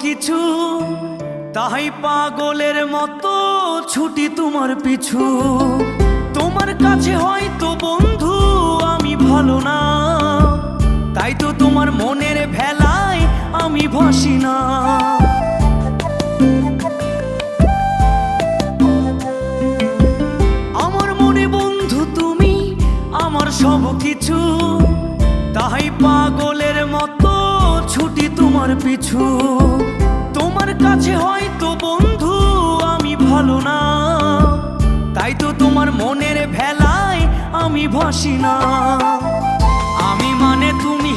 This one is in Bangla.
কিছু, তাই পাগলের মতো ছুটি তোমার পিছু। তোমার কাছে হয়তো বন্ধু আমি ভালো না, তাই তো তোমার মনের ভেলায় আমি ভাসি না। আমার মনে বন্ধু তুমি আমার সব কিছু, তাই পাগলের মতো ছুটি তোমার পিছু। তোমার কাছে হয়তো বন্ধু আমি ভালো না, তাই তো তোমার মনের ভেলায় আমি ভাসি না। আমি মানে তুমি